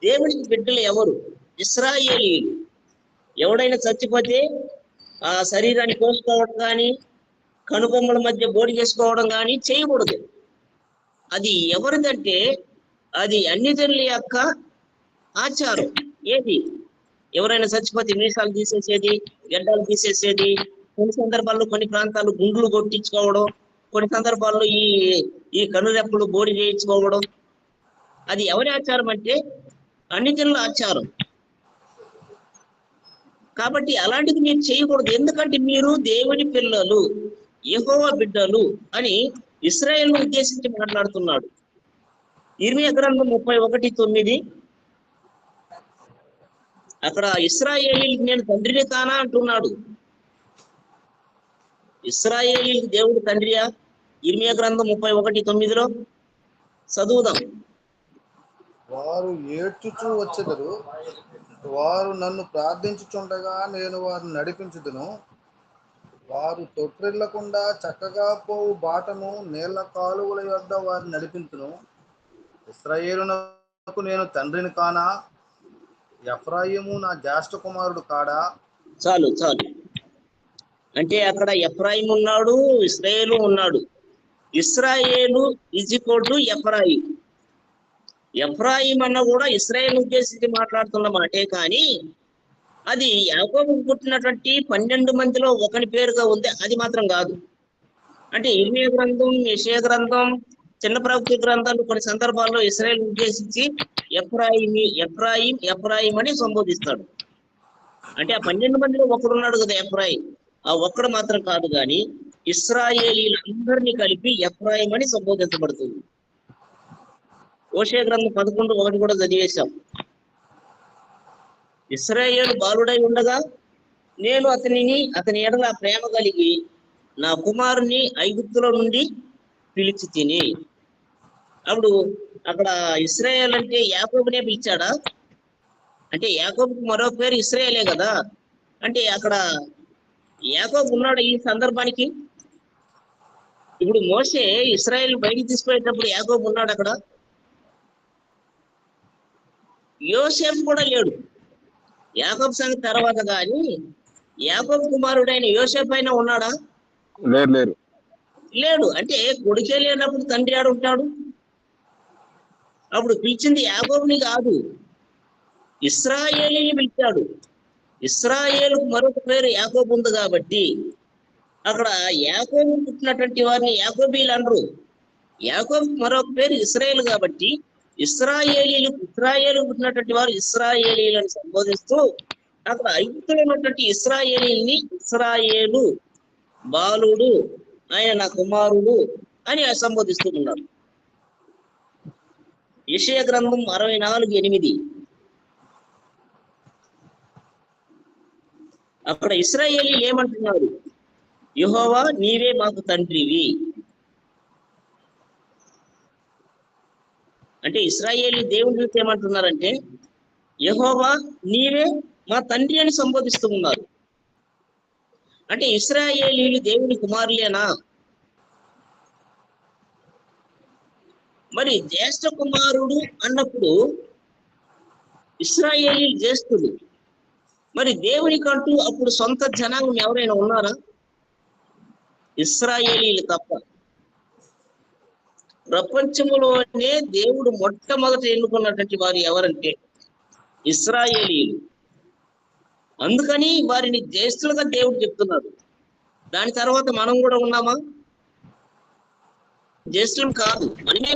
దేవుడికి బిడ్డలు ఎవరు? ఇశ్రాయేలీయులు. ఎవడైనా చచ్చిపోతే ఆ శరీరాన్ని కోసుకోవడం కానీ, కనుబొమ్మల మధ్య బోడి చేసుకోవడం కానీ చేయకూడదు. అది ఎవరిదంటే అది అన్ని జనుల యొక్క ఆచారం. ఏది? ఎవరైనా చచ్చిపోతే మీసాలు తీసేసేది, గడ్డాలు తీసేసేది, కొన్ని సందర్భాల్లో కొన్ని ప్రాంతాలు గుండ్లు కొట్టించుకోవడం, కొన్ని సందర్భాల్లో ఈ కనురెప్పలు బోడి చేయించుకోవడం. అది ఎవరి ఆచారం అంటే అన్ని జనుల ఆచారం. కాబట్టి అలాంటిది మీరు చేయకూడదు. ఎందుకంటే మీరు దేవుని పిల్లలు, యెహోవా బిడ్డలు అని ఇశ్రాయేలును ఉద్దేశించి మాట్లాడుతున్నాడు. ఇర్మీయా గ్రంథం 31:9 అక్కడ ఇశ్రాయేలీకి నేను తండ్రిని కానా అంటున్నాడు. ఇశ్రాయేలీకి దేవుడు తండ్రియా? ఇర్మీయా గ్రంథం 31:9 చదువుదాం. వారు ఏడ్చుచూ వచ్చెదరు, వారు నన్ను ప్రార్థించుచుండగా నేను వారిని నడిపించుదును. వారు తొట్టిల్లకుండా చక్కగా పోవు బాటను నీళ్ల కాలువల యొద్ద వారిని నడిపించును. ఇశ్రాయేలునకు నేను తండ్రిని కానా? ఎఫ్రాయిము నా జ్యేష్ఠ కుమారుడు కాడా? చాలు. అంటే అక్కడ ఎఫ్రాయిం ఉన్నాడు, ఇశ్రాయేలు ఉన్నాడు. ఇశ్రాయేలు ఈక్వల్ ఎఫ్రాయిం. ఎఫ్రాయిం అన్న కూడా ఇశ్రాయేలు ఉద్దేశించి మాట్లాడుతున్న మాటే, కానీ అది యాకోబుకు పుట్టినటువంటి 12 మందిలో ఒకని పేరుగా ఉంది, అది మాత్రం కాదు. అంటే ఇర్మీయా గ్రంథం, యెషయా గ్రంథం, చిన్న ప్రవక్త గ్రంథాలు కొన్ని సందర్భాల్లో ఇశ్రాయేలు ఉద్దేశించి ఎఫ్రాయిం అని సంబోధిస్తాడు. అంటే ఆ 12 మందిలో ఒకడున్నాడు కదా ఎఫ్రాయిం, ఆ ఒక్కడు మాత్రం కాదు, కానీ ఇశ్రాయేలీలందరినీ కలిపి ఎఫ్రాయిం అని సంబోధించబడుతుంది. హోషేయ గ్రంథం 11:1 కూడా చదివేశాం. ఇశ్రాయేలు బాలుడై ఉండగా నేను అతని ఎడల ప్రేమ కలిగి నా కుమారుని ఐగుప్తులో నుండి పిలిచి తిని. అప్పుడు అక్కడ ఇశ్రాయేల్ అంటే యాకోబునే పిలిచాడా? అంటే యాకోబుకు మరో పేరు ఇశ్రాయేలే కదా. అంటే అక్కడ యాకోబు ఉన్నాడు ఈ సందర్భానికి. ఇప్పుడు మోషే ఇశ్రాయేల్ బయటికి తీసుకుపోయేటప్పుడు యాకోబు ఉన్నాడు అక్కడ. యోసేపు కూడా లేడు. యాకోబు సంగతి తర్వాత, కానీ యాకోబు కుమారుడైన యోసేపు అయినా ఉన్నాడా? లేరు. లేడు. అంటే కొడుకే లేనప్పుడు తండ్రి ఆడుంటాడు. అప్పుడు పిలిచింది యాకోబుని కాదు, ఇశ్రాయేలుని పిలిచాడు. ఇశ్రాయేలుకు మరొక పేరు యాకోబు ఉంది కాబట్టి అక్కడ యాకోబు పుట్టినటువంటి వారిని యాకోబీలు అనరు. యాకోబు మరొక పేరు ఇశ్రాయేలు కాబట్టి ఇశ్రాయేలు పుట్టినటువంటి వారు ఇశ్రాయేలీలను సంబోధిస్తూ అక్కడ ఐగుప్తులో ఉన్నటువంటి ఇశ్రాయేలీని ఇశ్రాయేలు బాలుడు, ఆయన నా కుమారుడు అని సంబోధిస్తూ ఉన్నారు. యెషయా గ్రంథం 64:8. అక్కడ ఇశ్రాయేలీలు ఏమంటున్నారు? యెహోవా నీవే మాకు తండ్రివి. అంటే ఇశ్రాయేలీ దేవుని చూసి ఏమంటున్నారంటే యెహోవా నీవే మా తండ్రి అని సంబోధిస్తూ ఉన్నారు. అంటే ఇశ్రాయేలీలు దేవుని కుమారులేనా? మరి జ్యేష్ఠ కుమారుడు అన్నప్పుడు ఇశ్రాయేలీలు జ్యేష్ఠుడు. మరి దేవునికంటూ అప్పుడు సొంత జనాంగం ఎవరైనా ఉన్నారా? ఇశ్రాయేలీలు తప్ప. ప్రపంచంలోనే దేవుడు మొట్టమొదట ఎన్నుకున్నటువంటి వారు ఎవరంటే ఇశ్రాయేలీలు. అందుకని వారిని జ్యేష్ఠులుగా దేవుడు చెప్తున్నారు. దాని తర్వాత మనం కూడా ఉన్నామా? జ్యేష్ఠులు కాదు, మనమే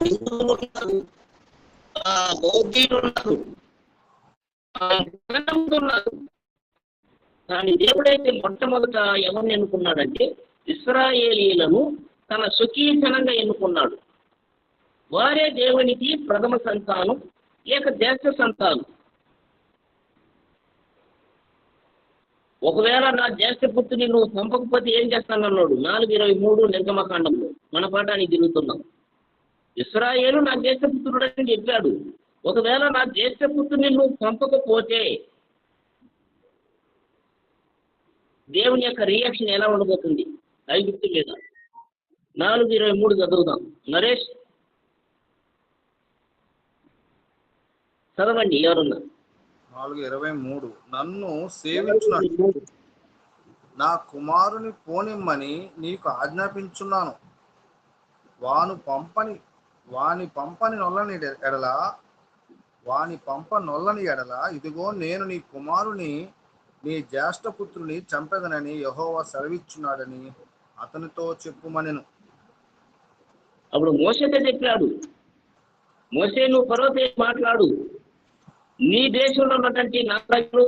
హిందువులు ఉన్నారు, బౌద్ధులు ఉన్నారు, ఉన్నారు. కానీ దేవుడైతే మొట్టమొదట ఎవరిని ఎన్నుకున్నాడంటే ఇశ్రాయేలీలను తన స్వకీయజనంగా ఎన్నుకున్నాడు. వారే దేవునికి ప్రథమ సంతానం లేక జ్యేష్ఠ సంతానం. ఒకవేళ నా జ్యేష్ఠ పుత్రుని నువ్వు పంపకపోతే ఏం చేస్తానన్నాడు 4:23 నిర్గమకాండంలో. మన పాఠానికి తిరుగుతున్నాం. ఇశ్రాయేలు నా జ్యేష్ఠ పుత్రుడు అని చెప్పాడు. ఒకవేళ నా జ్యేష్ఠ పుత్రుని నువ్వు పంపకపోతే దేవుని యొక్క రియాక్షన్ ఎలా ఉండబోతుంది ఐగుప్తు మీద? 4:23 చదువుదాం. నరేష్ చదవండి ఎవరున్నా. 4:23 నన్ను సేవించున్నట్టు నా కుమారుని పోనిమ్మని నీకు ఆజ్ఞాపించున్నాను. వాని పంపని నొల్లని ఎడల ఇదిగో నేను నీ కుమారుని నీ జ్యేష్ఠపుత్రుని చంపెదనని యెహోవా సెలవిచ్చున్నాడని అతనితో చెప్పుమనెను. అప్పుడు మోషేతో చెప్పాడు, మోషే నువ్వు ఫరోతో మాట్లాడు, నీ దేశంలో ఉన్నటువంటి నా ప్రజలు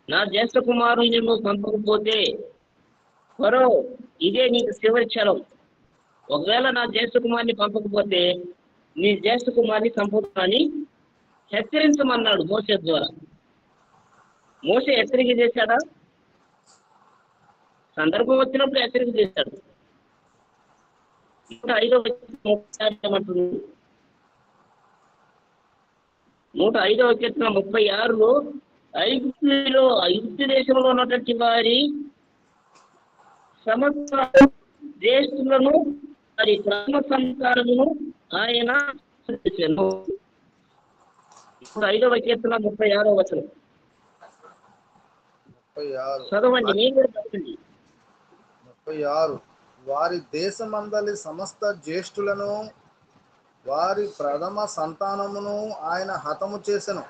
నా జ్యేష్ఠ కుమారుని నువ్వు పంపకపోతే ఫరో ఇదే నీకు చివరి క్షణం. ఒకవేళ నా జ్యేష్ఠ కుమారుని పంపకపోతే నీ జ్యేష్ఠ కుమారుని చంపుతానని హెచ్చరించమన్నాడు మోషే ద్వారా. మోషే హెచ్చరిక చేశాడా? సందర్భం వచ్చినప్పుడు హెచ్చరిక చేశాడు. 105వ కీర్తన 36లో ఐగుప్తు దేశంలో ఉన్నటువంటి వారి సమస్త జ్యేష్ఠులను వారి క్రమ సంతానమును ఆయన చేశాను. 5వ కీర్తన 36వ వచనం చదవండి, నేను కూడా చదవండి. 36 వారి దేశమందలి సమస్త జ్యేష్ఠులను వారి ప్రథమ సంతానమును ఆయన హతము చేసెను.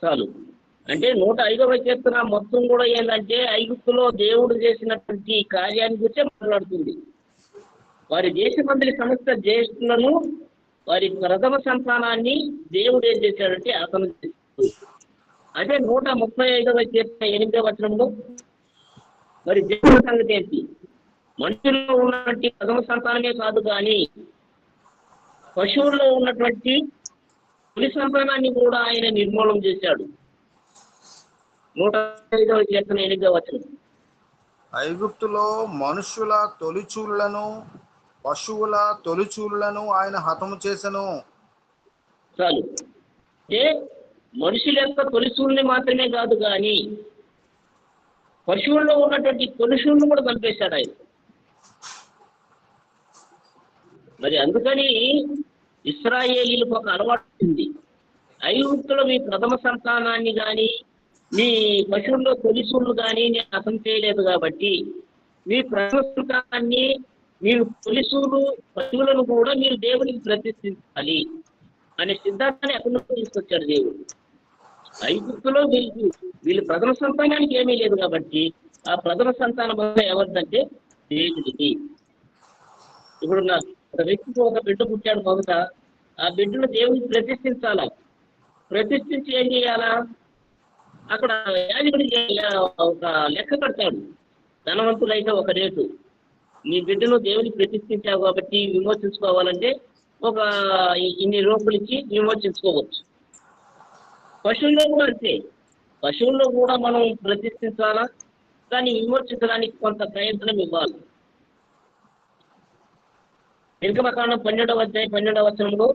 చాలు. అంటే 105వ కీర్తన మొత్తం కూడా ఏంటంటే ఐగుప్తులో దేవుడు చేసినటువంటి కార్యాన్ని గురించి మాట్లాడుతుంది. వారి దేశమందలి సమస్త జ్యేష్ఠులను వారి ప్రథమ సంతానాన్ని దేవుడు ఏం చేశాడంటే అతను చేశాడు. అదే 135వ కీర్తన 8వ వచనంలో మరి దేవుడి సంగతి ఏంటి? మనుషుల్లో ఉన్నటువంటి ప్రథమ సంతానమే కాదు కానీ పశువుల్లో ఉన్నటువంటి తొలి సంతానాన్ని కూడా ఆయన నిర్మూలన చేశాడు. 105వ కీర్తన 8వ వచనం. ఐగుప్తులో మనుషుల తొలిచూళ్లను పశువుల తొలిచూళ్లను ఆయన హతము చేసెను. చాలు. అంటే మనుషుల యొక్క తొలిచూళ్ళని మాత్రమే కాదు కానీ పశువుల్లో ఉన్నటువంటి తొలిచూళ్ళను కూడా చంపేశాడు ఆయన. మరి అందుకని ఇశ్రాయేలీలకు ఒక అలవాటు ఉంది. ఐగుప్తులో మీ ప్రథమ సంతానాన్ని కానీ మీ పశువుల్లో తొలిచూళ్ళు కానీ నేను హతం చేయలేదు కాబట్టి మీ ప్రథమ సంతానాన్ని, మీరు తొలిసూలు పశువులను కూడా మీరు దేవునికి ప్రతిష్ఠించాలి అనే సిద్ధాంతాన్ని ఎక్కడి నుంచి తీసుకొచ్చాడు దేవుడు. ఐగుప్తులో వీళ్ళు ప్రథమ సంతానానికి ఏమీ లేదు కాబట్టి ఆ ప్రథమ సంతానం ఎవరిదంటే దేవుడికి. ఇప్పుడు ఒక వ్యక్తికి ఒక బిడ్డ పుట్టాడు, మొదట ఆ బిడ్డను దేవుడికి ప్రతిష్ఠించాలా. ప్రతిష్ఠించి ఏం చేయాలా? అక్కడ యాజకుడికి ఒక లెక్క కడతాడు. ధనవంతులైతే ఒక రేటు, నీ బిడ్డను దేవుడికి ప్రతిష్ఠించావు కాబట్టి విమోచించుకోవాలంటే ఒక ఇన్ని రూపాయలు ఇచ్చి విమోచించుకోవచ్చు. పశువుల్లో కూడా అంతే, పశువుల్లో కూడా మనం ప్రతిష్ఠించాలా, దాన్ని విమోచించడానికి కొంత ప్రయత్నం ఇవ్వాలి. నిర్గమకాండం 12వ అధ్యాయం 12వ వచనంలో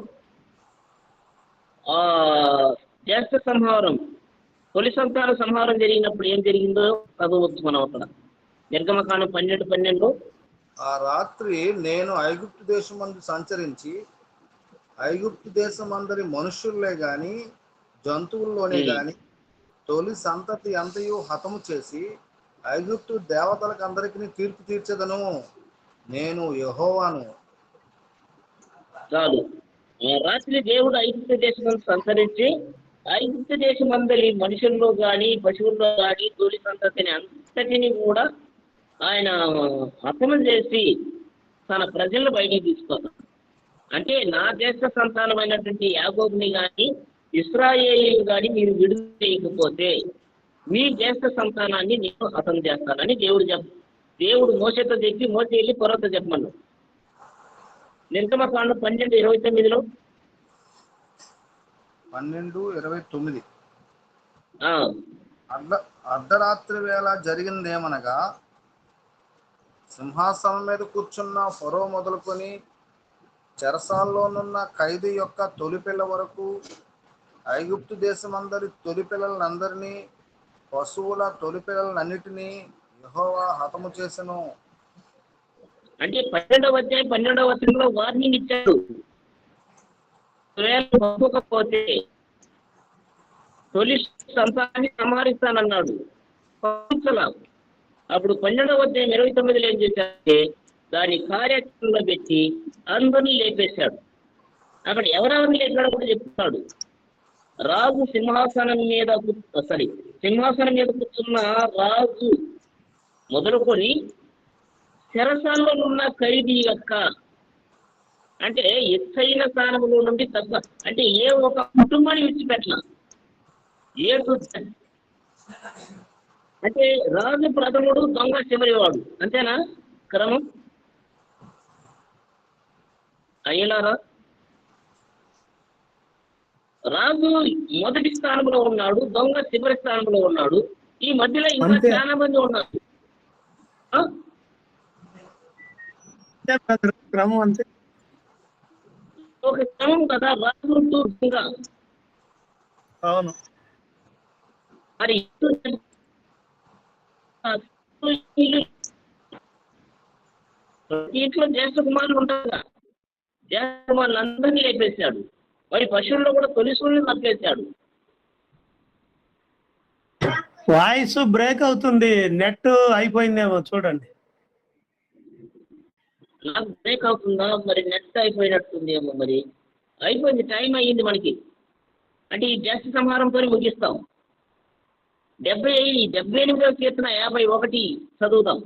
జ్యేష్ఠ సంహారం, తొలి సంతాన సంహారం జరిగినప్పుడు ఏం జరిగిందో చదవచ్చు మనం అక్కడ. నిర్గమకాండం 12:12. ఆ రాత్రి నేను ఐగుప్తు దేశమందు సంచరించి ఐగుప్తు దేశమందరి మనుషుల్లే గాని జంతువుల్లోనే గాని తొలి సంతతి అంతయు హతము చేసి ఐగుప్తు దేవతలకు అందరికీ తీర్పు తీర్చదను, నేను యెహోవాను. చాలు. రాత్రి దేవుడు ఐగుప్తు దేశం సంచరించి ఐగుప్తు దేశమందరి మనుషుల్లో గాని పశువుల్లో గాని తొలి సంతతిని అంతటిని కూడా ఆయన హతము చేసి తన ప్రజలను బయటికి తీసుకున్నాడు. అంటే నా దేశ సంతానమైనటువంటి యాకోబుని కానీ ఇశ్రాయేలీని కానీ మీరు విడుదల చేయకపోతే మీ దేశ సంతానాన్ని నేను హతం చేస్తానని దేవుడు మోషేతో చెప్పి మోషే వెళ్ళి ఫరోతో చెప్పమన్నాడు. నిర్గమకాండం 12:29. 12:29. అర్ధరాత్రి వేళ జరిగిందేమనగా, సింహాసనం మీద కూర్చున్న ఫరో మొదలుకొని చెరసాల్లోనున్న ఖైదీ యొక్క తొలిపిల్ల వరకు ఐగుప్తు దేశమందరి తొలిపిల్లలందరినీ పశువుల తొలిపిల్లలన్నిటినీ యెహోవా హతము చేసెను. అంటే 12వ అధ్యాయం 12వ వచనంలో వార్నింగ్ ఇచ్చాడు. పంపకపోతే తొలి సంతానాన్ని సంహరిస్తానన్నాడు. అప్పుడు 12వ అధ్యాయం 29లో ఏం చేశాడంటే దాని కార్యాచరణలో పెట్టి అందరినీ లేపేశాడు. అక్కడ ఎవరెవరిని లేపాడో కూడా చెప్తున్నాడు. రాజు సింహాసనం మీద కూర్చున్న రాజు మొదలుకొని చెరసాల్లో ఉన్న ఖైదీ యొక్క, అంటే ఎత్తైన స్థానంలో నుండి తక్కువ, అంటే ఏ ఒక కుటుంబాన్ని విడిచిపెట్టిన అంటే రాజు ప్రథముడు, దొంగ చివరివాడు, అంతేనా క్రమం? అయ్యలారా, రాజు మొదటి స్థానంలో ఉన్నాడు, దొంగ చివరి స్థానంలో ఉన్నాడు. ఈ మధ్యలో ఇంకా చాలా మంది ఉన్నారు. క్రమం అంతే, ఒక క్రమం కదా. రాజు దొంగ. అవును. మరి ఇంట్లో జ్యేష్ఠ కుమారులు ఉంటారు కదా, జ్యేష్ఠ కుమారులు అందరినీ లేపేశాడు. మరి పశువుల్లో కూడా తొలిసూళ్ళని తప్పేశాడు. వాయిస్ బ్రేక్ అవుతుంది, నెట్ అయిపోయిందేమో చూడండి. నాకు బ్రేక్ అవుతుందా? మరి నెట్ అయిపోయినట్టుందేమో. మరి అయిపోయింది, టైం అయ్యింది మనకి. అంటే ఈ జ్యేష్ఠ సంహారంతో ముగిస్తాం. 78వ కీర్తన 51 చదువుదాం.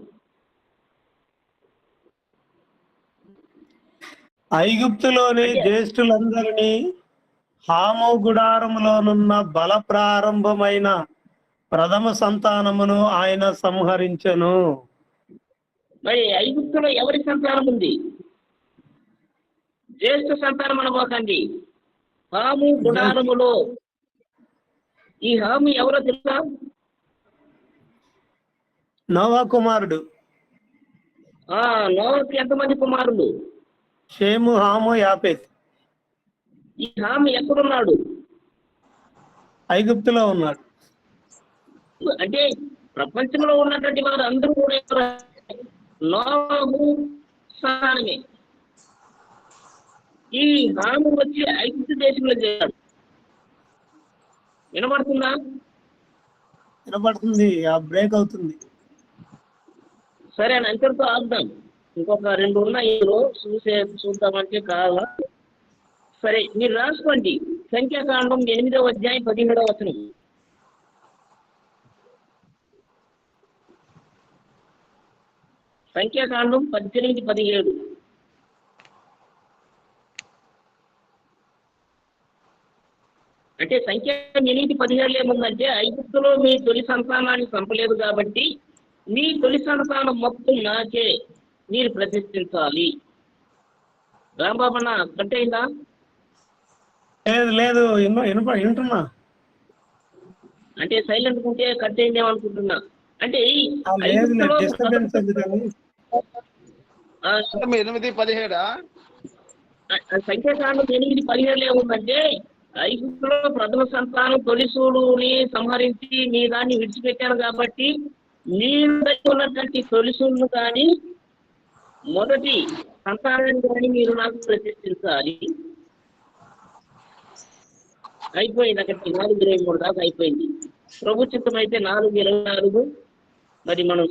ఐగుప్తులోని జ్యేష్ఠులందరినీ హాము గుడారములోనున్న బల ప్రారంభమైన ప్రథమ సంతానమును ఆయన సంహరించెను. మరి ఐగుప్తులో ఎవరి సంతానం ఉంది? జ్యేష్ఠ సంతానం అనబోకండి. హాము గుడారములో. ఈ హాము ఎవరో తెలుసా? నోవా కుమారుడు. నోవాకి ఎంతమంది కుమారులు? షేము, హాము, యాపెత్. ఈ హాము ఎక్కడున్నాడు? ఐగుప్తులో ఉన్నాడు. అంటే ప్రపంచంలో ఉన్నటువంటి వారు అందరూ కూడా నోవాహు సంతానమే. ఈ హాము వచ్చి ఐగుప్తు దేశంలో చేశాడు. వినపడుతుందా? వినపడుతుంది, ఆ బ్రేక్ అవుతుంది. సరే అని అంతటితో ఆగుదాం. ఇంకొక 2 ఉన్నాయి చూద్దామంటే కాదా? సరే మీరు రాసుకోండి. సంఖ్యాకాండం 8వ అధ్యాయం 17వ వచనం. సంఖ్యాకాండం 18-17. అంటే సంఖ్య 8-17 ఏముందంటే, ఐగుప్తులో మీ తొలి సంతానాన్ని చంపలేదు కాబట్టి మీ తొలి సంతానం మొత్తం నాకే మీరు ప్రతిష్ఠించాలి. రాంబాబన్న కట్ అయిందా? లేదు వింటున్నా. అంటే సైలెంట్ ఉంటే కట్ అయిందేమో అనుకుంటున్నా. అంటే డిస్టర్బెన్స్ అంటే 8-17 సంఖ్యాకాండం 8-17 ఏముందంటే, ఐగుప్తులో ప్రథమ సంతానం తొలిసూడుని సంహరించి మీ దాన్ని విడిచిపెట్టాను కాబట్టి మీరు దగ్గర ఉన్నటువంటి తొలిసూడును కానీ మొదటి సంతానాన్ని కానీ మీరు నాకు ప్రతిష్ఠించాలి. అయిపోయింది. అక్కడికి 4:23 దాకా అయిపోయింది. ప్రభు చిత్తం అయితే 4:24. మరి మనం